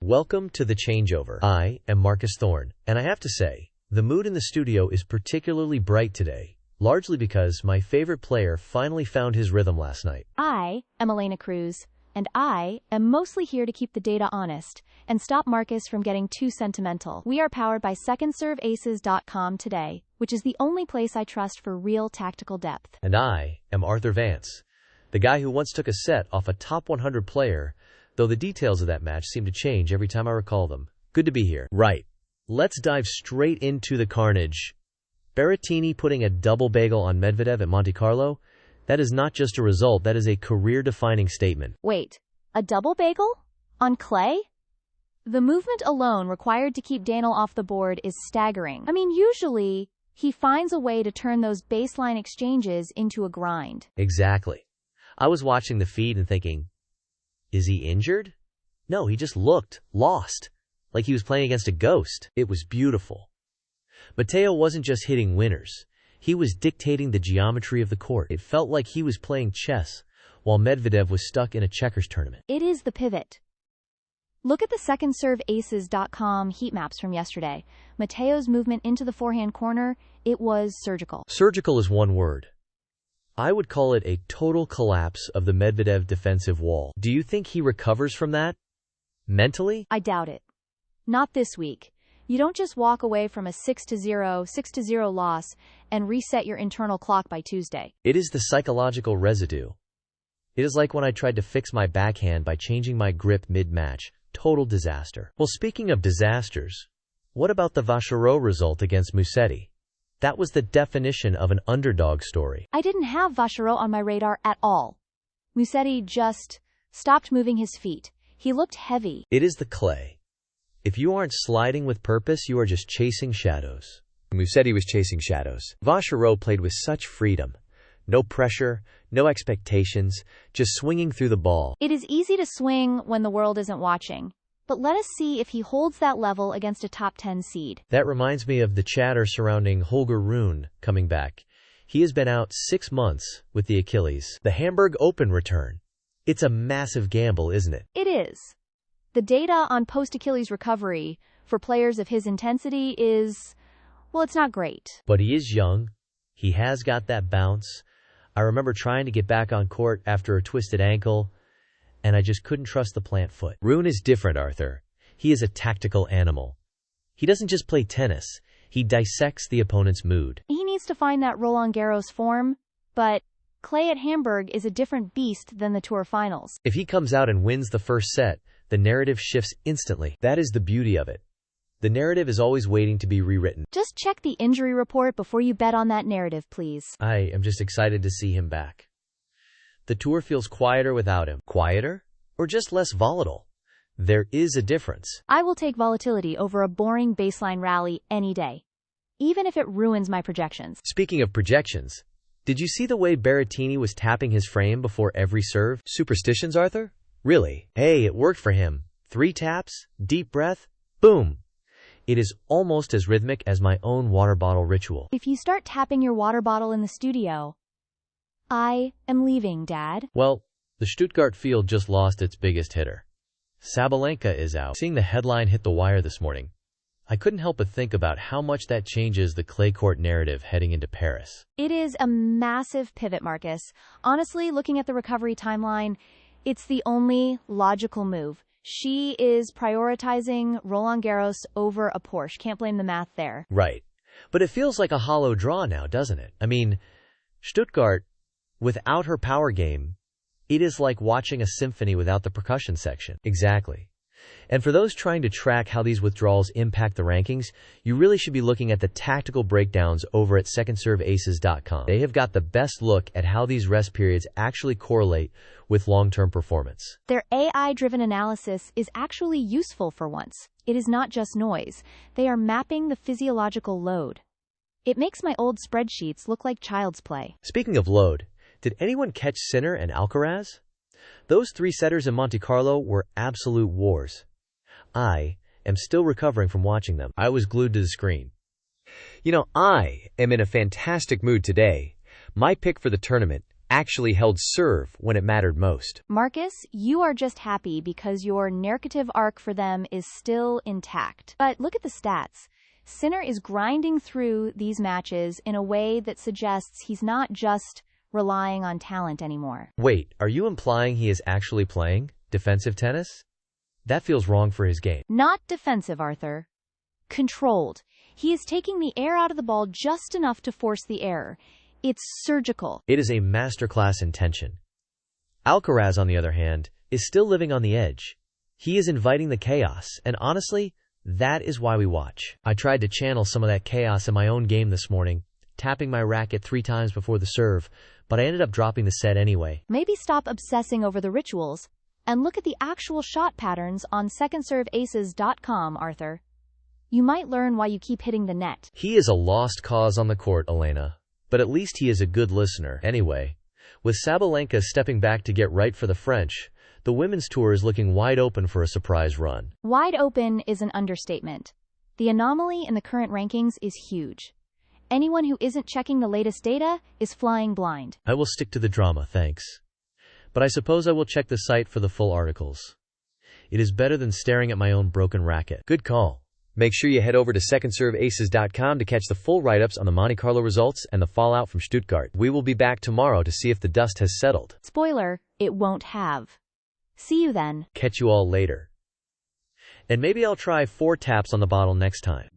welcome to the changeover. I am Marcus Thorne, and I have to say, the mood in the studio is particularly bright today, largely because my favorite player finally found his rhythm last night. I am Elena Cruz, and I am mostly here to keep the data honest and stop Marcus from getting too sentimental. We are powered by secondserveaces.com today, which is the only place I trust for real tactical depth. And I am Arthur Vance, the guy who once took a set off a top 100 player, though the details of that match seem to change every time I recall them. Good to be here. Right. Let's dive straight into the carnage. Berrettini putting a double bagel on Medvedev at Monte Carlo? That is not just a result, that is a career-defining statement. Wait, a double bagel? On clay? The movement alone required to keep Daniil off the board is staggering. I mean, usually, he finds a way to turn those baseline exchanges into a grind. Exactly. I was watching the feed and thinking, is he injured? No, he just looked lost, like he was playing against a ghost. It was beautiful. Matteo wasn't just hitting winners. He was dictating the geometry of the court. It felt like he was playing chess, while Medvedev was stuck in a checkers tournament. It is the pivot. Look at the secondserveaces.com heat maps from yesterday. Matteo's movement into the forehand corner, it was surgical. Surgical is one word. I would call it a total collapse of the Medvedev defensive wall. Do you think he recovers from that? Mentally? I doubt it. Not this week. You don't just walk away from a 6-0 loss and reset your internal clock by Tuesday. It is the psychological residue. It is like when I tried to fix my backhand by changing my grip mid-match. Total disaster. Well, speaking of disasters, what about the Vachereau result against Musetti? That was the definition of an underdog story. I didn't have Vachereau on my radar at all. Musetti just stopped moving his feet. He looked heavy. It is the clay. If you aren't sliding with purpose, you are just chasing shadows. Musetti was chasing shadows. Vachereau played with such freedom. No pressure, no expectations, just swinging through the ball. It is easy to swing when the world isn't watching. But let us see if he holds that level against a top 10 seed. That reminds me of the chatter surrounding Holger Rune coming back. He has been out 6 months with the Achilles. The Hamburg Open return. It's a massive gamble, isn't it? It is. The data on post-Achilles recovery for players of his intensity is, well, it's not great. But he is young. He has got that bounce. I remember trying to get back on court after a twisted ankle, and I just couldn't trust the plant foot. Rune is different, Arthur. He is a tactical animal. He doesn't just play tennis. He dissects the opponent's mood. He needs to find that Roland Garros form, but clay at Hamburg is a different beast than the Tour finals. If he comes out and wins the first set, the narrative shifts instantly. That is the beauty of it. The narrative is always waiting to be rewritten. Just check the injury report before you bet on that narrative, please. I am just excited to see him back. The Tour feels quieter without him. Quieter? Or just less volatile? There is a difference. I will take volatility over a boring baseline rally any day, even if it ruins my projections. Speaking of projections, did you see the way Berrettini was tapping his frame before every serve? Superstitions, Arthur? Really? Hey, it worked for him. 3 taps, deep breath, boom. It is almost as rhythmic as my own water bottle ritual. If you start tapping your water bottle in the studio, I am leaving, Dad. Well, the Stuttgart field just lost its biggest hitter. Sabalenka is out. Seeing the headline hit the wire this morning, I couldn't help but think about how much that changes the clay court narrative heading into Paris. It is a massive pivot, Marcus. Honestly, looking at the recovery timeline, it's the only logical move. She is prioritizing Roland Garros over a Porsche. Can't blame the math there. Right. But it feels like a hollow draw now, doesn't it? I mean, Stuttgart, without her power game, it is like watching a symphony without the percussion section. Exactly. And for those trying to track how these withdrawals impact the rankings, you really should be looking at the tactical breakdowns over at secondserveaces.com. They have got the best look at how these rest periods actually correlate with long-term performance. Their AI-driven analysis is actually useful for once. It is not just noise. They are mapping the physiological load. It makes my old spreadsheets look like child's play. Speaking of load, did anyone catch Sinner and Alcaraz? Those 3 setters in Monte Carlo were absolute wars. I am still recovering from watching them. I was glued to the screen. You know, I am in a fantastic mood today. My pick for the tournament, actually held serve when it mattered most. Marcus, you are just happy because your narrative arc for them is still intact. But look at the stats. Sinner is grinding through these matches in a way that suggests he's not just relying on talent anymore. Wait, are you implying he is actually playing defensive tennis? That feels wrong for his game. Not defensive, Arthur. Controlled. He is taking the air out of the ball just enough to force the error. It's surgical. It is a masterclass in tension. Alcaraz, on the other hand, is still living on the edge. He is inviting the chaos, and honestly, that is why we watch. I tried to channel some of that chaos in my own game this morning, tapping my racket 3 times before the serve, but I ended up dropping the set anyway. Maybe stop obsessing over the rituals and look at the actual shot patterns on secondserveaces.com, Arthur. You might learn why you keep hitting the net. He is a lost cause on the court, Elena, but at least he is a good listener. Anyway, with Sabalenka stepping back to get right for the French, the women's tour is looking wide open for a surprise run. Wide open is an understatement. The anomaly in the current rankings is huge. Anyone who isn't checking the latest data is flying blind. I will stick to the drama, thanks. But I suppose I will check the site for the full articles. It is better than staring at my own broken racket. Good call. Make sure you head over to secondserveaces.com to catch the full write-ups on the Monte Carlo results and the fallout from Stuttgart. We will be back tomorrow to see if the dust has settled. Spoiler, it won't have. See you then. Catch you all later. And maybe I'll try 4 taps on the bottle next time.